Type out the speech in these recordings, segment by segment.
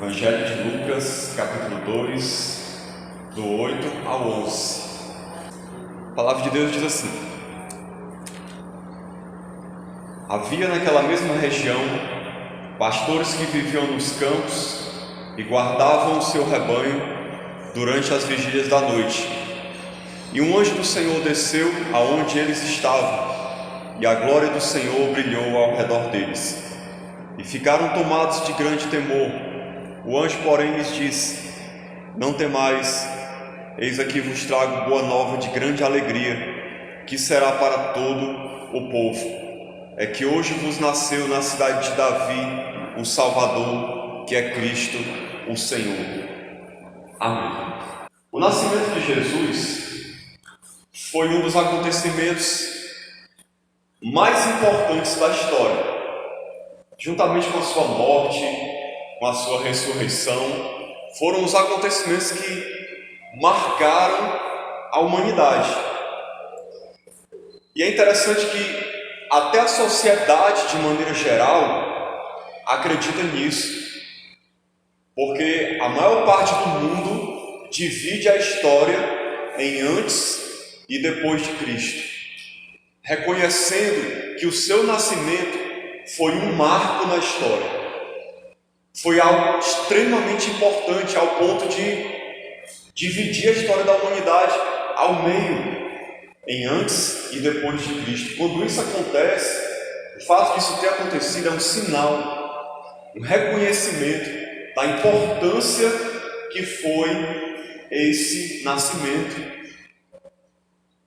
Evangelho de Lucas, capítulo 2, do 8 ao 11. A palavra de Deus diz assim: Havia naquela mesma região pastores que viviam nos campos e guardavam o seu rebanho durante as vigílias da noite. E um anjo do Senhor desceu aonde eles estavam, e a glória do Senhor brilhou ao redor deles. E ficaram tomados de grande temor. O anjo, porém, lhes disse: Não temais, eis aqui vos trago boa nova de grande alegria, que será para todo o povo. É que hoje vos nasceu na cidade de Davi um Salvador, que é Cristo, o Senhor. Amém. O nascimento de Jesus foi um dos acontecimentos mais importantes da história, juntamente com a sua morte, com a sua ressurreição. Foram os acontecimentos que marcaram a humanidade. E é interessante que até a sociedade, de maneira geral, acredita nisso, porque a maior parte do mundo divide a história em antes e depois de Cristo, reconhecendo que o seu nascimento foi um marco na história. Foi algo extremamente importante, ao ponto de dividir a história da humanidade ao meio, em antes e depois de Cristo. Quando isso acontece, o fato de isso ter acontecido é um sinal, um reconhecimento da importância que foi esse nascimento.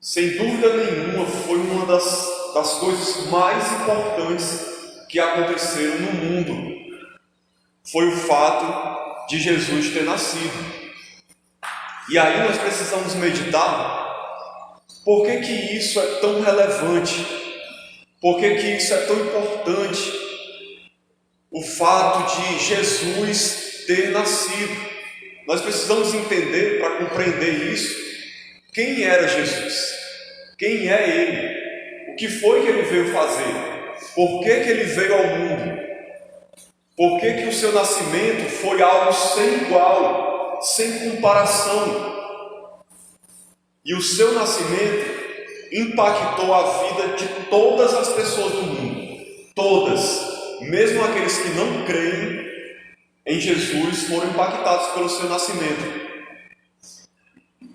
Sem dúvida nenhuma, foi uma das coisas mais importantes que aconteceram no mundo. Foi o fato de Jesus ter nascido. E aí nós precisamos meditar por que isso é tão relevante, por que isso é tão importante, o fato de Jesus ter nascido. Nós precisamos entender, para compreender isso, quem era Jesus, quem é Ele, o que foi que Ele veio fazer, por que Ele veio ao mundo, por que o seu nascimento foi algo sem igual, sem comparação. E o seu nascimento impactou a vida de todas as pessoas do mundo. Todas, mesmo aqueles que não creem em Jesus, foram impactados pelo seu nascimento,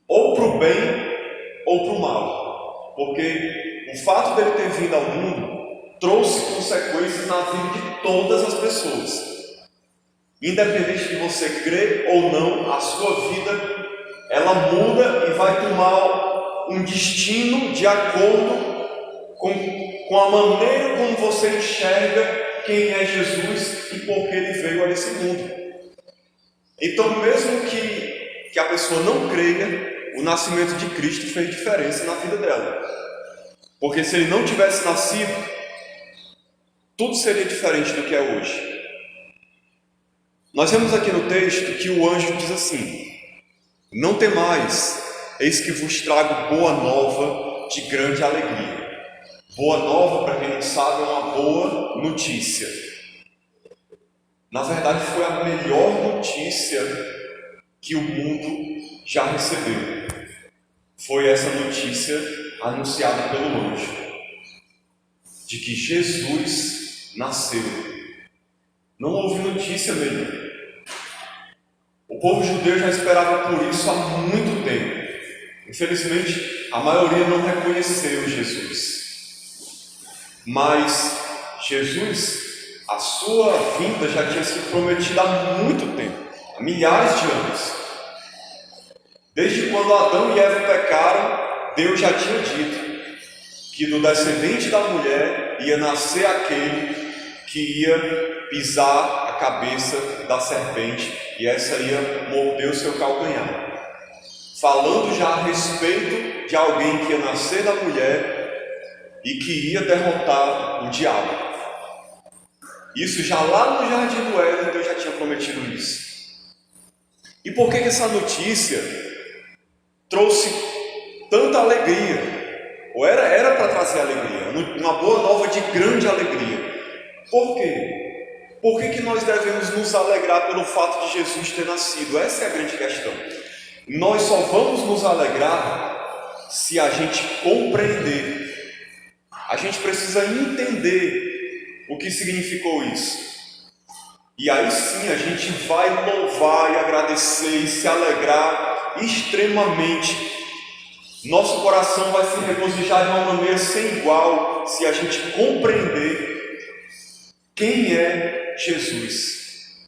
ou para o bem ou para o mal, porque o fato dele ter vindo ao mundo trouxe consequências na vida de todas as pessoas. Independente de você crer ou não, a sua vida, ela muda e vai tomar um destino de acordo com a maneira como você enxerga quem é Jesus e por que Ele veio a esse mundo. Então, mesmo que a pessoa não creia, o nascimento de Cristo fez diferença na vida dela. Porque se Ele não tivesse nascido, tudo seria diferente do que é hoje. Nós vemos aqui no texto que o anjo diz assim: Não temais, eis que vos trago boa nova de grande alegria. Boa nova, para quem não sabe, é uma boa notícia. Na verdade, foi a melhor notícia que o mundo já recebeu. Foi essa notícia anunciada pelo anjo, de que Jesus nasceu. Não houve notícia melhor. O povo judeu já esperava por isso há muito tempo. Infelizmente, a maioria não reconheceu Jesus. Mas Jesus, a sua vinda já tinha sido prometida há muito tempo, há milhares de anos. Desde quando Adão e Eva pecaram, Deus já tinha dito que do descendente da mulher ia nascer aquele que ia pisar a cabeça da serpente, e essa ia morder o seu calcanhar. Falando já a respeito de alguém que ia nascer da mulher e que ia derrotar o diabo. Isso já lá no Jardim do Éden, Deus já tinha prometido isso. E por que essa notícia trouxe tanta alegria? Ou era para trazer alegria, uma boa nova de grande alegria. Por quê? Por que nós devemos nos alegrar pelo fato de Jesus ter nascido? Essa é a grande questão. Nós só vamos nos alegrar se a gente compreender. A gente precisa entender o que significou isso. E aí sim a gente vai louvar e agradecer e se alegrar extremamente. Nosso coração vai se regozijar de uma maneira sem igual se a gente compreender quem é Jesus.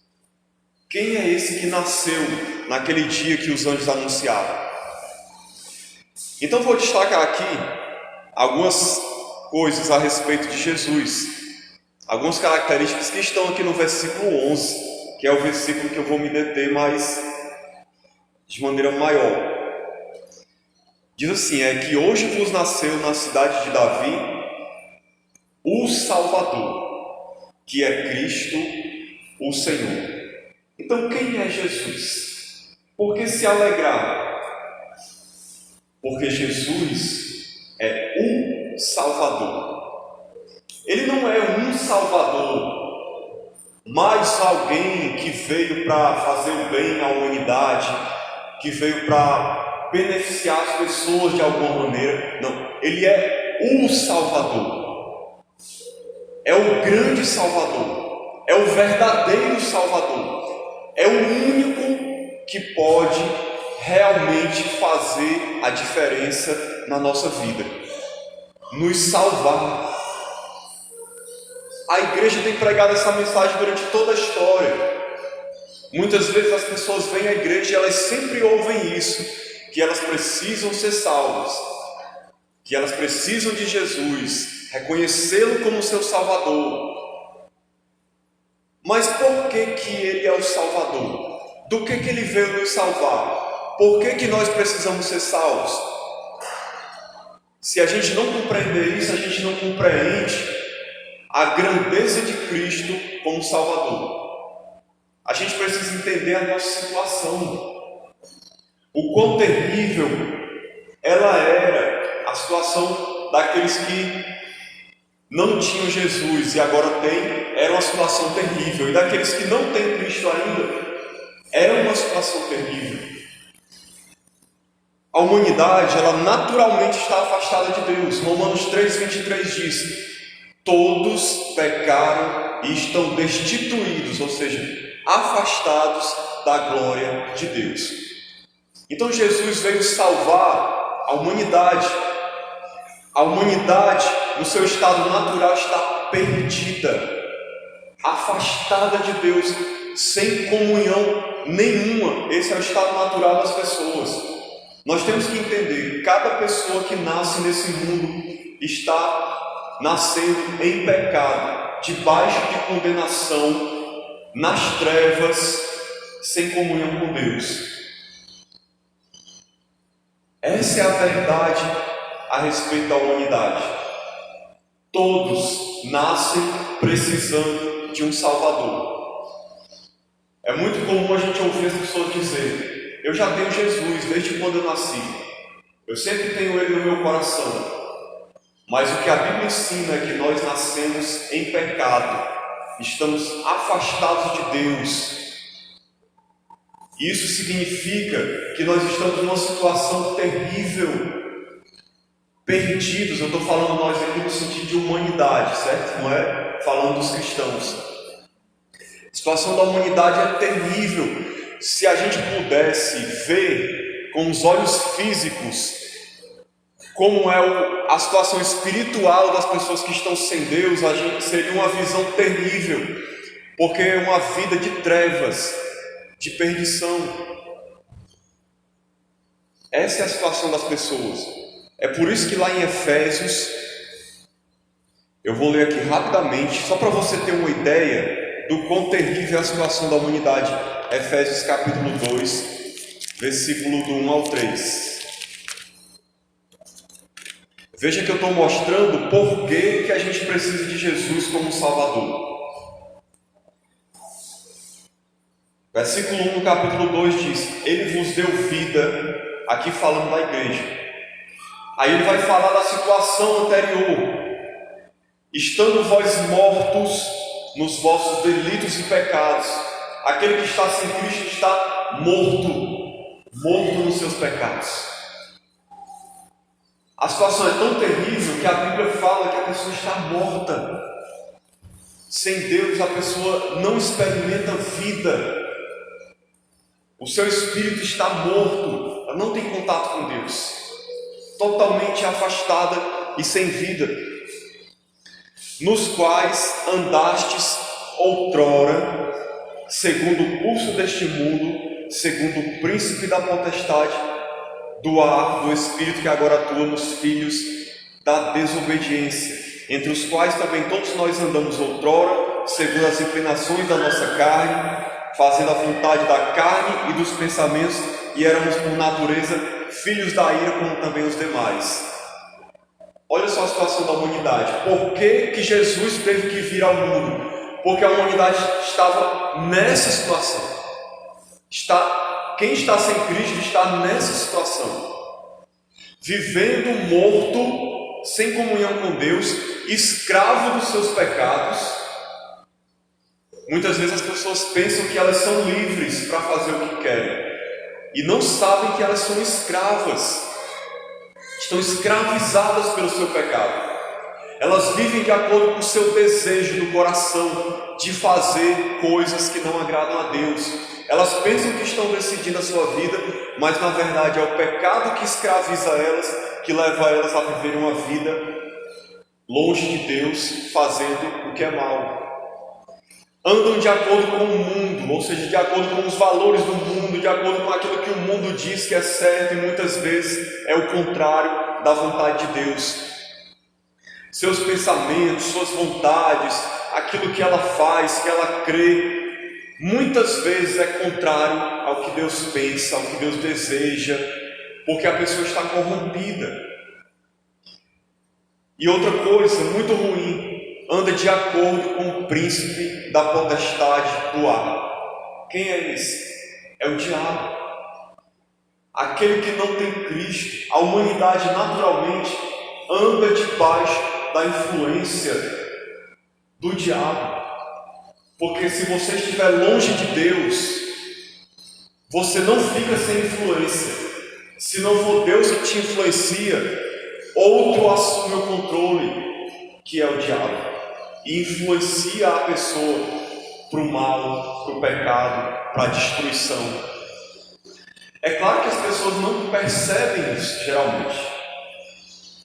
Quem é esse que nasceu naquele dia que os anjos anunciaram? Então vou destacar aqui algumas coisas a respeito de Jesus. Algumas características que estão aqui no versículo 11, que é o versículo que eu vou me deter mais de maneira maior. Diz assim, que hoje vos nasceu na cidade de Davi o Salvador, que é Cristo o Senhor. Então quem é Jesus? Por que se alegrar? Porque Jesus é o Salvador. Ele não é um Salvador, mas alguém que veio para fazer o bem à humanidade, que veio para beneficiar as pessoas de alguma maneira. Não, ele é o Salvador. É o grande Salvador. É o verdadeiro Salvador. É o único que pode realmente fazer a diferença na nossa vida, nos salvar. A igreja tem pregado essa mensagem durante toda a história. Muitas vezes as pessoas vêm à igreja e elas sempre ouvem isso, que elas precisam ser salvas, que elas precisam de Jesus, reconhecê-lo como seu Salvador. Mas por que ele é o Salvador? Do que ele veio nos salvar? Por que nós precisamos ser salvos? Se a gente não compreender isso, a gente não compreende a grandeza de Cristo como Salvador. A gente precisa entender a nossa situação, o quão terrível ela era, a situação daqueles que não tinham Jesus e agora tem, era uma situação terrível, e daqueles que não têm Cristo ainda, era uma situação terrível. A humanidade, ela naturalmente está afastada de Deus. Romanos 3:23 diz: todos pecaram e estão destituídos, ou seja, afastados da glória de Deus. Então Jesus veio salvar a humanidade. A humanidade, no seu estado natural, está perdida, afastada de Deus, sem comunhão nenhuma. Esse é o estado natural das pessoas. Nós temos que entender que cada pessoa que nasce nesse mundo está nascendo em pecado, debaixo de condenação, nas trevas, sem comunhão com Deus. Essa é a verdade a respeito da humanidade. Todos nascem precisando de um Salvador. É muito comum a gente ouvir as pessoas dizerem: eu já tenho Jesus desde quando eu nasci, eu sempre tenho Ele no meu coração. Mas o que a Bíblia ensina é que nós nascemos em pecado, estamos afastados de Deus. Isso significa que nós estamos numa situação terrível, perdidos. Eu estou falando nós aqui no sentido de humanidade, certo? Não é falando dos cristãos. A situação da humanidade é terrível. Se a gente pudesse ver com os olhos físicos como é a situação espiritual das pessoas que estão sem Deus, a gente seria uma visão terrível, porque é uma vida de trevas, de perdição. Essa é a situação das pessoas. É por isso que lá em Efésios, eu vou ler aqui rapidamente, só para você ter uma ideia do quão terrível é a situação da humanidade. Efésios capítulo 2, versículo do 1 ao 3. Veja que eu estou mostrando por que a gente precisa de Jesus como Salvador. Versículo 1 do capítulo 2 diz: Ele vos deu vida, aqui falando da igreja. Aí ele vai falar da situação anterior. Estando vós mortos nos vossos delitos e pecados. Aquele que está sem Cristo está morto nos seus pecados. A situação é tão terrível que a Bíblia fala que a pessoa está morta. Sem Deus, a pessoa não experimenta vida. O seu espírito está morto, ela não tem contato com Deus, totalmente afastada e sem vida. Nos quais andastes outrora, segundo o curso deste mundo, segundo o príncipe da potestade do ar, do espírito que agora atua nos filhos da desobediência, entre os quais também todos nós andamos outrora, segundo as inclinações da nossa carne, fazendo a vontade da carne e dos pensamentos, e éramos por natureza filhos da ira, como também os demais. Olha só a situação da humanidade. Por que Jesus teve que vir ao mundo? Porque a humanidade estava nessa situação. Quem está sem Cristo está nessa situação, vivendo morto, sem comunhão com Deus, escravo dos seus pecados. Muitas vezes as pessoas pensam que elas são livres para fazer o que querem e não sabem que elas são escravas, estão escravizadas pelo seu pecado. Elas vivem de acordo com o seu desejo do coração de fazer coisas que não agradam a Deus. Elas pensam que estão decidindo a sua vida, mas na verdade é o pecado que escraviza elas, que leva elas a viver uma vida longe de Deus, fazendo o que é mal. Andam de acordo com o mundo, ou seja, de acordo com os valores do mundo, de acordo com aquilo que o mundo diz que é certo, e muitas vezes é o contrário da vontade de Deus. Seus pensamentos, suas vontades, aquilo que ela faz, que ela crê, muitas vezes é contrário ao que Deus pensa, ao que Deus deseja, porque a pessoa está corrompida. E outra coisa muito ruim, anda de acordo com o príncipe da potestade do ar. Quem é esse? É o diabo. Aquele que não tem Cristo. A humanidade naturalmente anda debaixo da influência do diabo. Porque se você estiver longe de Deus, você não fica sem influência. Se não for Deus que te influencia, outro assume o controle, que é o diabo, e influencia a pessoa para o mal, para o pecado, para a destruição. É claro que as pessoas não percebem isso, geralmente,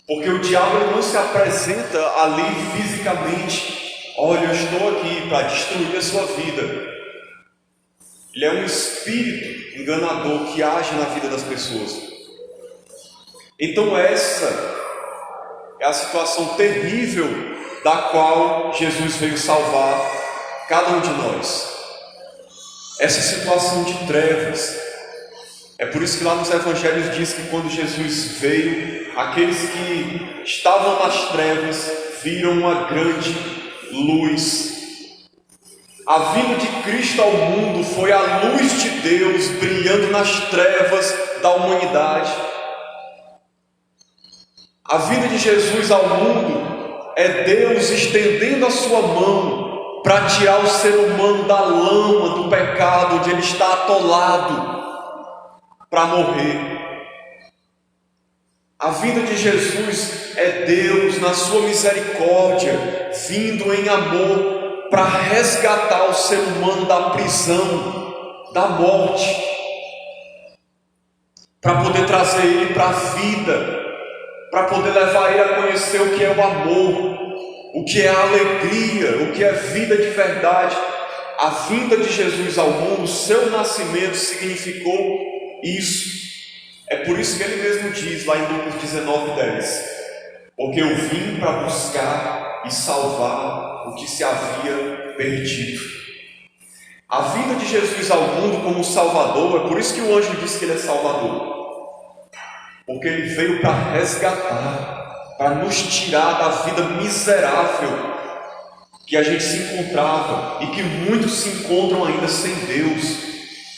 porque o diabo não se apresenta ali fisicamente. Olha, eu estou aqui para destruir a sua vida. Ele é um espírito enganador que age na vida das pessoas. Então essa é a situação terrível da qual Jesus veio salvar cada um de nós. Essa situação de trevas. É por isso que lá nos evangelhos diz que quando Jesus veio, aqueles que estavam nas trevas viram uma grande luz. A vinda de Cristo ao mundo foi a luz de Deus brilhando nas trevas da humanidade. A vinda de Jesus ao mundo é Deus estendendo a sua mão para tirar o ser humano da lama do pecado onde ele está atolado para morrer. A vinda de Jesus é Deus na sua misericórdia vindo em amor para resgatar o ser humano da prisão, da morte, para poder trazer ele para a vida, para poder levar ele a conhecer o que é o amor, o que é a alegria, o que é vida de verdade. A vinda de Jesus ao mundo, o seu nascimento significou isso. É por isso que ele mesmo diz lá em Lucas 19:10, porque eu vim para buscar e salvar o que se havia perdido. A vinda de Jesus ao mundo como Salvador, é por isso que o anjo disse que ele é Salvador, porque ele veio para resgatar, para nos tirar da vida miserável que a gente se encontrava e que muitos se encontram ainda sem Deus,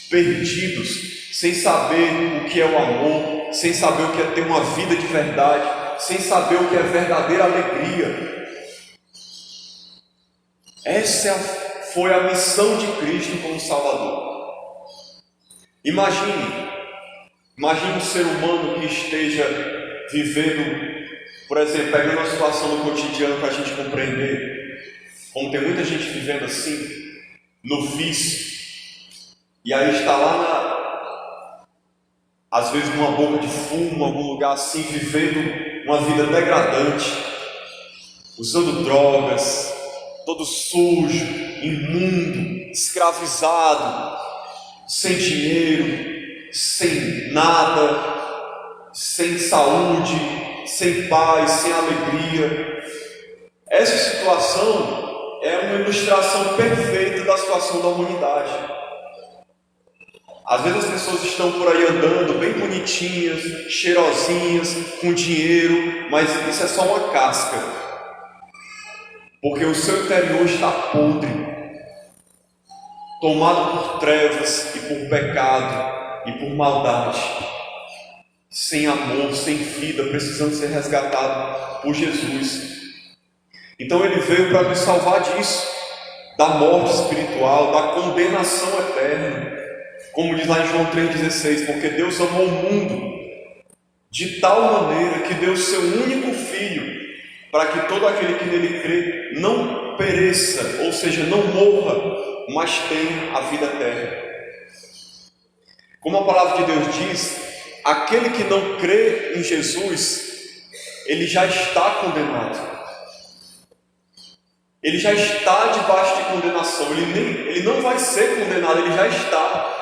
perdidos, sem saber o que é o amor, sem saber o que é ter uma vida de verdade, sem saber o que é verdadeira alegria. Foi a missão de Cristo como Salvador. Imagine um ser humano que esteja vivendo, por exemplo, pegando uma situação no cotidiano para a gente compreender, como tem muita gente vivendo assim, no vício, e aí está lá, às vezes numa boca de fumo, algum lugar assim, vivendo uma vida degradante, usando drogas, todo sujo, imundo, escravizado, sem dinheiro, sem nada, sem saúde, sem paz, sem alegria. Essa situação é uma ilustração perfeita da situação da humanidade. Às vezes as pessoas estão por aí andando bem bonitinhas, cheirosinhas, com dinheiro, mas isso é só uma casca, porque o seu interior está podre, tomado por trevas e por pecado e por maldade, sem amor, sem vida, precisando ser resgatado por Jesus. Então ele veio para nos salvar disso, da morte espiritual, da condenação eterna, como diz lá em João 3,16, porque Deus amou o mundo de tal maneira que deu o seu único Filho, para que todo aquele que nele crê não pereça, ou seja, não morra, mas tenha a vida eterna. Como a palavra de Deus diz, aquele que não crê em Jesus, ele já está condenado. Ele já está debaixo de condenação. Ele não vai ser condenado, ele já está.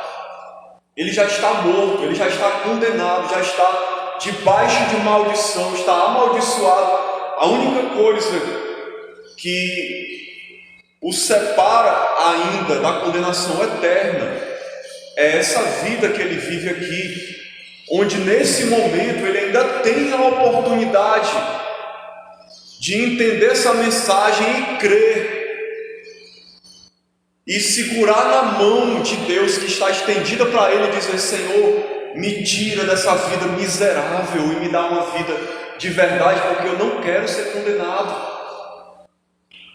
Ele já está morto, ele já está condenado, já está debaixo de maldição, está amaldiçoado. A única coisa que o separa ainda da condenação eterna é essa vida que ele vive aqui, onde nesse momento ele ainda tem a oportunidade de entender essa mensagem e crer, e segurar na mão de Deus que está estendida para ele e dizer: Senhor, me tira dessa vida miserável e me dá uma vida de verdade, porque eu não quero ser condenado.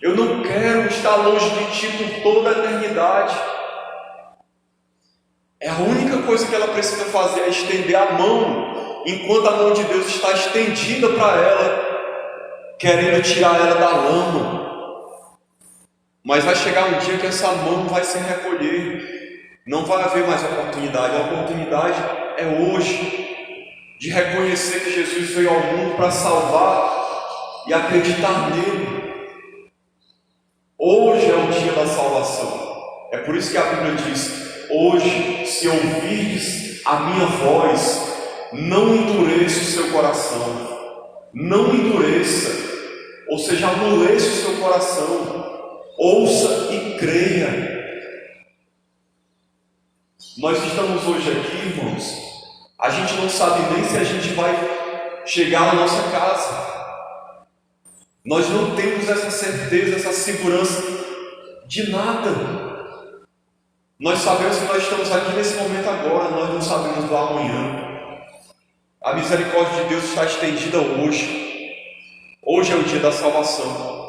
Eu não quero estar longe de Ti por toda a eternidade. É a única coisa que ela precisa fazer, é estender a mão, enquanto a mão de Deus está estendida para ela, querendo tirar ela da lama. Mas vai chegar um dia que essa mão vai se recolher, não vai haver mais oportunidade. A oportunidade é hoje, de reconhecer que Jesus veio ao mundo para salvar e acreditar nele. Hoje é o dia da salvação. É por isso que a Bíblia diz: hoje, se ouvirdes a minha voz, não endureça o seu coração. Não endureça, ou seja, amoleça o seu coração. Ouça e creia. Nós estamos hoje aqui, irmãos, a gente não sabe nem se a gente vai chegar na nossa casa. Nós não temos essa certeza, essa segurança de nada. Nós sabemos que nós estamos aqui nesse momento agora, nós não sabemos do amanhã. A misericórdia de Deus está estendida hoje. Hoje é o dia da salvação.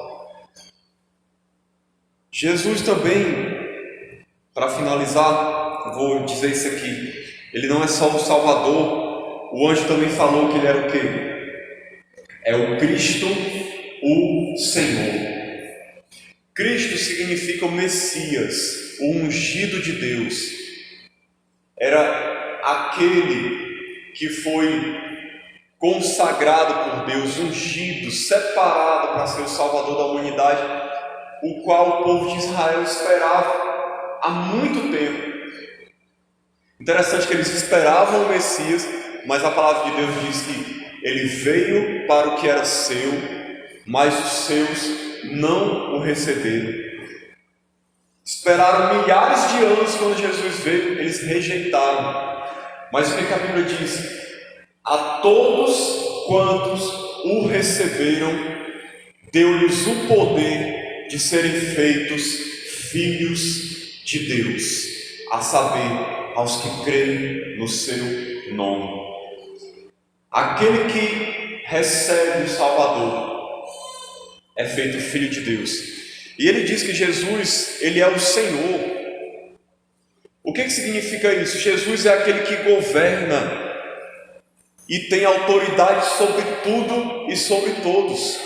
Jesus também, para finalizar, vou dizer isso aqui: ele não é só o Salvador. O anjo também falou que ele era o quê? É o Cristo, o Senhor. Cristo significa o Messias, o ungido de Deus. Era aquele que foi consagrado por Deus, ungido, separado para ser o Salvador da humanidade, o qual o povo de Israel esperava há muito tempo. Interessante que eles esperavam o Messias, mas a palavra de Deus diz que ele veio para o que era seu, mas os seus não o receberam. Esperaram milhares de anos. Quando Jesus veio, eles rejeitaram. Mas o que a Bíblia diz? A todos quantos o receberam, deu-lhes o poder de serem feitos filhos de Deus, a saber, aos que creem no seu nome. Aquele que recebe o Salvador é feito filho de Deus. E ele diz que Jesus, ele é o Senhor. O que significa isso? Jesus é aquele que governa e tem autoridade sobre tudo e sobre todos.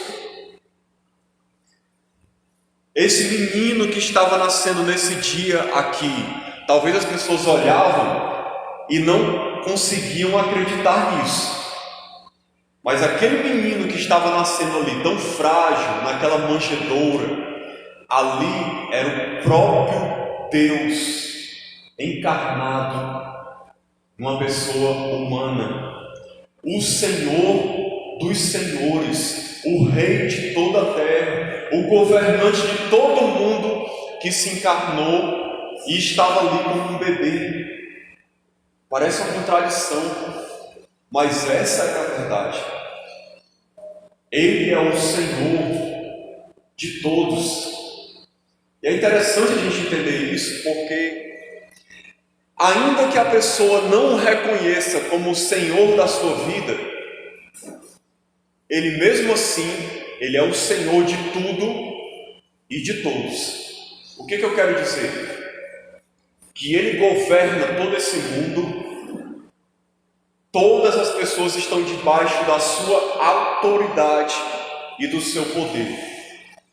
Esse menino que estava nascendo nesse dia aqui, talvez as pessoas olhavam e não conseguiam acreditar nisso. Mas aquele menino que estava nascendo ali, tão frágil, naquela manjedoura, ali era o próprio Deus encarnado numa pessoa humana, o Senhor dos senhores, o Rei de toda a terra, o governante de todo o mundo, que se encarnou e estava ali como um bebê. Parece uma contradição, mas essa é a verdade. Ele é o Senhor de todos. E é interessante a gente entender isso, porque ainda que a pessoa não o reconheça como o Senhor da sua vida, ele mesmo assim, ele é o Senhor de tudo e de todos. O que eu quero dizer? Que ele governa todo esse mundo, todas as pessoas estão debaixo da sua autoridade e do seu poder.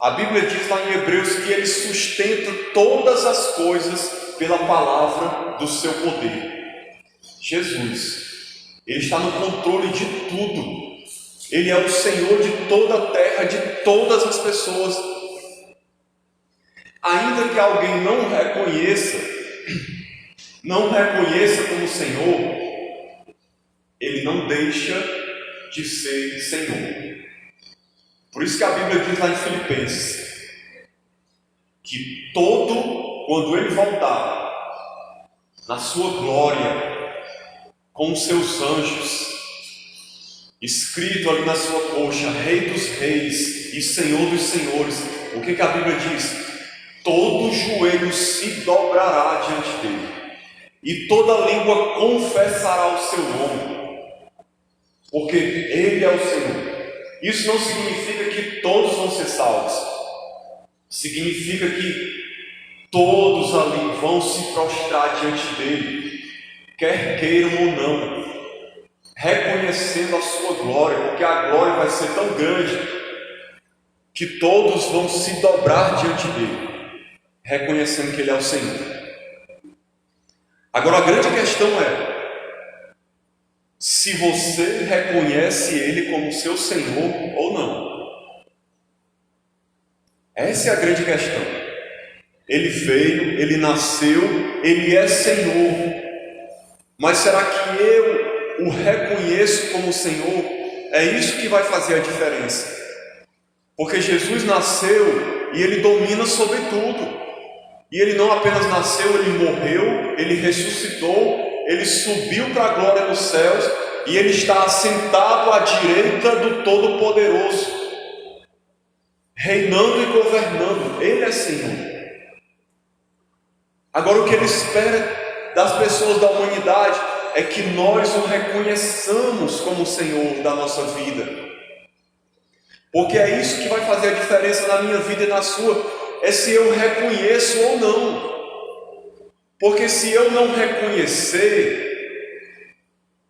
A Bíblia diz lá em Hebreus que ele sustenta todas as coisas pela palavra do seu poder. Jesus, ele está no controle de tudo. Ele é o Senhor de toda a terra, de todas as pessoas. Ainda que alguém não reconheça como Senhor, ele não deixa de ser Senhor. Por isso que a Bíblia diz lá em Filipenses que quando ele voltar na sua glória, com os seus anjos, escrito ali na sua coxa, Rei dos Reis e Senhor dos Senhores, o que a Bíblia diz? Todo joelho se dobrará diante dele, e toda língua confessará o seu nome, porque ele é o Senhor. Isso não significa que todos vão ser salvos, significa que todos ali vão se prostrar diante dele, quer queiram ou não, reconhecendo a sua glória, porque a glória vai ser tão grande que todos vão se dobrar diante dele, reconhecendo que ele é o Senhor. Agora a grande questão é: se você reconhece ele como seu Senhor ou não. Essa é a grande questão. Ele veio, ele nasceu, ele é Senhor. Mas será que eu o reconheço como Senhor? É isso que vai fazer a diferença. Porque Jesus nasceu e ele domina sobre tudo. E ele não apenas nasceu, ele morreu, ele ressuscitou, ele subiu para a glória dos céus e ele está assentado à direita do Todo-Poderoso, reinando e governando. Ele é Senhor. Agora o que ele espera das pessoas da humanidade é que nós o reconheçamos como Senhor da nossa vida, porque é isso que vai fazer a diferença na minha vida e na sua, é se eu reconheço ou não. Porque se eu não reconhecer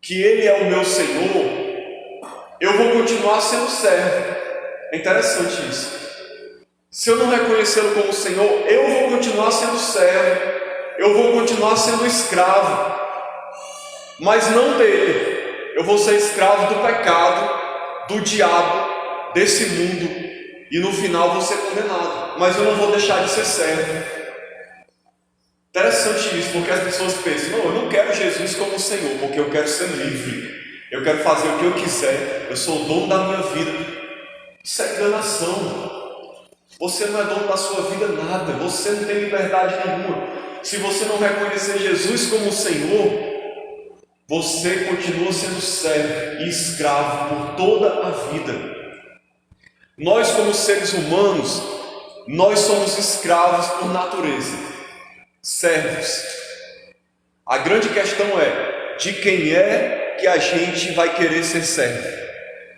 que ele é o meu Senhor, eu vou continuar sendo servo. É interessante isso. Se eu não reconhecê-lo como Senhor, eu vou continuar sendo servo, eu vou continuar sendo escravo, mas não dele. Eu vou ser escravo do pecado, do diabo, desse mundo, e no final vou ser condenado, mas eu não vou deixar de ser servo. Interessante isso, porque as pessoas pensam: não, eu não quero Jesus como Senhor, porque eu quero ser livre, eu quero fazer o que eu quiser, eu sou o dono da minha vida. Isso é enganação. Você não é dono da sua vida nada, você não tem liberdade nenhuma. Se você não reconhecer Jesus como Senhor, você continua sendo servo e escravo por toda a vida. Nós, como seres humanos, nós somos escravos por natureza, servos. A grande questão é: de quem é que a gente vai querer ser servo?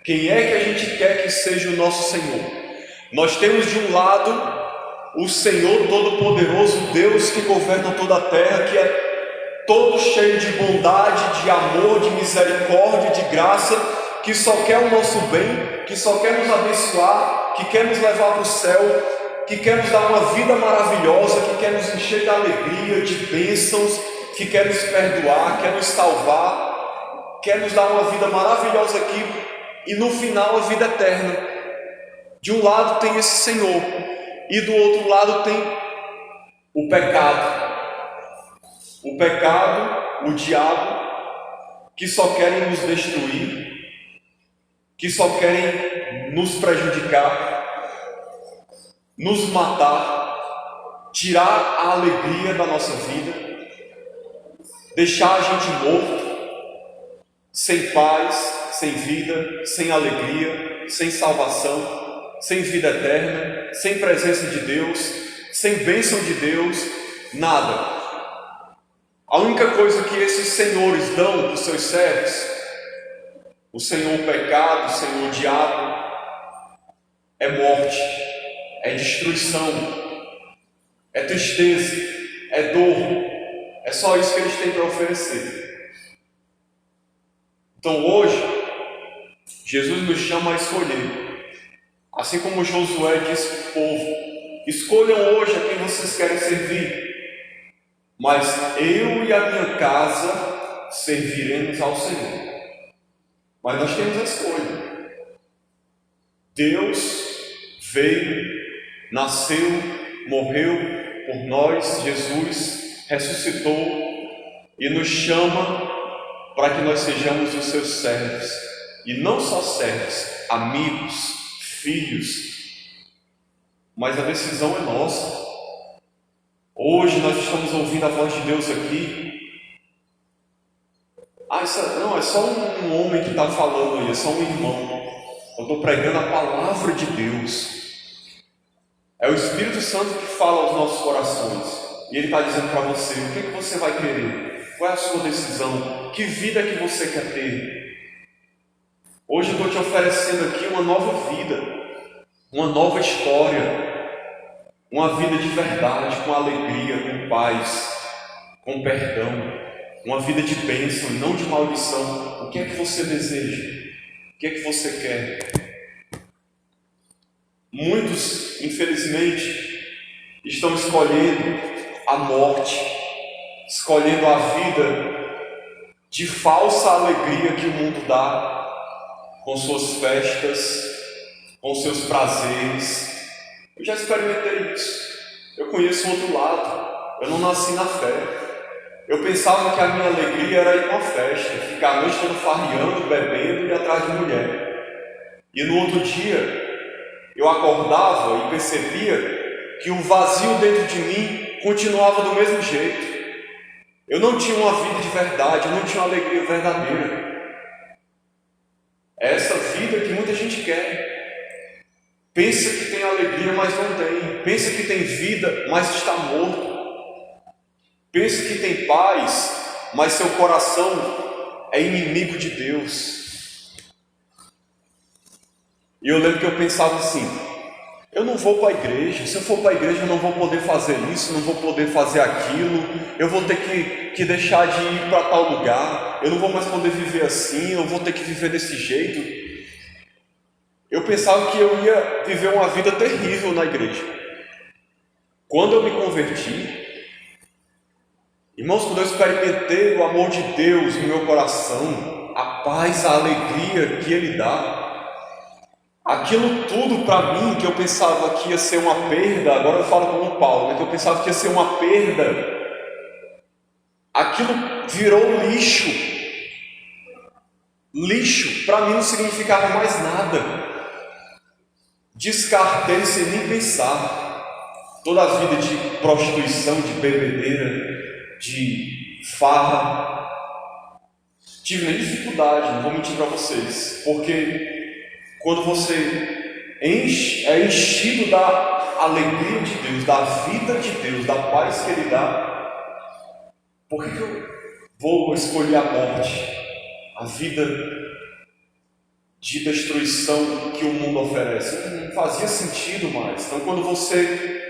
Quem é que a gente quer que seja o nosso Senhor? Nós temos de um lado o Senhor Todo-Poderoso, Deus que governa toda a terra, que é todo cheio de bondade, de amor, de misericórdia, de graça, que só quer o nosso bem, que só quer nos abençoar, que quer nos levar para o céu, que quer nos dar uma vida maravilhosa, que quer nos encher de alegria, de bênçãos, que quer nos perdoar, quer nos salvar, quer nos dar uma vida maravilhosa aqui e no final a vida eterna. De um lado tem esse Senhor e do outro lado tem o pecado. O pecado, o diabo, que só querem nos destruir, que só querem nos prejudicar, nos matar, tirar a alegria da nossa vida, deixar a gente morto, sem paz, sem vida, sem alegria, sem salvação, sem vida eterna, sem presença de Deus, sem bênção de Deus, nada. A única coisa que esses senhores dão para os seus servos, o senhor pecado, o senhor diabo, é morte, é destruição, é tristeza, é dor. É só isso que eles têm para oferecer. Então hoje, Jesus nos chama a escolher. Assim como Josué disse para o povo: escolham hoje a quem vocês querem servir, mas eu e a minha casa serviremos ao Senhor. Mas nós temos a escolha. Deus veio, nasceu, morreu por nós, Jesus ressuscitou e nos chama para que nós sejamos os seus servos. E não só servos, amigos, filhos, mas a decisão é nossa. Hoje nós estamos ouvindo a voz de Deus aqui. Não, é só um homem que está falando aí, é só um irmão. Eu estou pregando a palavra de Deus. É o Espírito Santo que fala aos nossos corações. E Ele está dizendo para você: o que você vai querer? Qual é a sua decisão? Que vida que você quer ter? Hoje eu estou te oferecendo aqui uma nova vida, uma nova história, uma vida de verdade, com alegria, com paz, com perdão, uma vida de bênção e não de maldição. O que é que você deseja? O que é que você quer? Muitos, infelizmente, estão escolhendo a morte, escolhendo a vida de falsa alegria que o mundo dá, com suas festas, com seus prazeres. Eu já experimentei isso. Eu conheço o outro lado. Eu não nasci na fé. Eu pensava que a minha alegria era ir para uma festa, ficar a noite toda farreando, bebendo e atrás de mulher. E no outro dia, eu acordava e percebia que o vazio dentro de mim continuava do mesmo jeito. Eu não tinha uma vida de verdade, eu não tinha uma alegria verdadeira. É essa vida que muita gente quer. Pensa que tem alegria, mas não tem. Pensa que tem vida, mas está morto. Pensa que tem paz, mas seu coração é inimigo de Deus. E eu lembro que eu pensava assim: eu não vou para a igreja. Se eu for para a igreja, eu não vou poder fazer isso, não vou poder fazer aquilo. Eu vou ter que deixar de ir para tal lugar. Eu não vou mais poder viver assim. Eu vou ter que viver desse jeito. Eu pensava que eu ia viver uma vida terrível na igreja. Quando eu me converti, irmãos, quando eu experimentei o amor de Deus no meu coração, a paz, a alegria que Ele dá, aquilo tudo para mim que eu pensava que ia ser uma perda, agora eu falo como Paulo, né, que eu pensava que ia ser uma perda, aquilo virou lixo. Lixo para mim não significava mais nada. Descartei sem nem pensar toda a vida de prostituição, de bebedeira, de farra. Tive nem dificuldade, não vou mentir para vocês, porque quando você é enchido da alegria de Deus, da vida de Deus, da paz que Ele dá, por que eu vou escolher a morte, a vida de destruição que o mundo oferece? Não fazia sentido mais. Então, quando você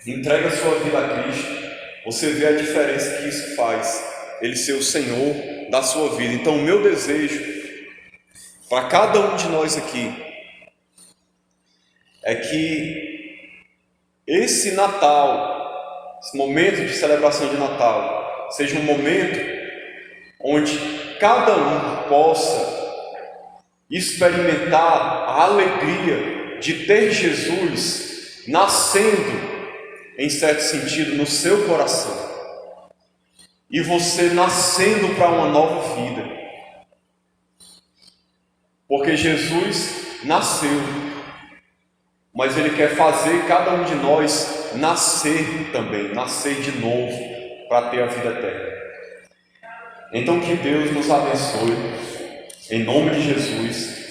entrega a sua vida a Cristo, você vê a diferença que isso faz, Ele ser o Senhor da sua vida. Então o meu desejo para cada um de nós aqui é que esse Natal, esse momento de celebração de Natal, seja um momento onde cada um possa experimentar a alegria de ter Jesus nascendo, em certo sentido, no seu coração, e você nascendo para uma nova vida, porque Jesus nasceu, mas Ele quer fazer cada um de nós nascer também, nascer de novo, para ter a vida eterna. Então que Deus nos abençoe, em nome de Jesus.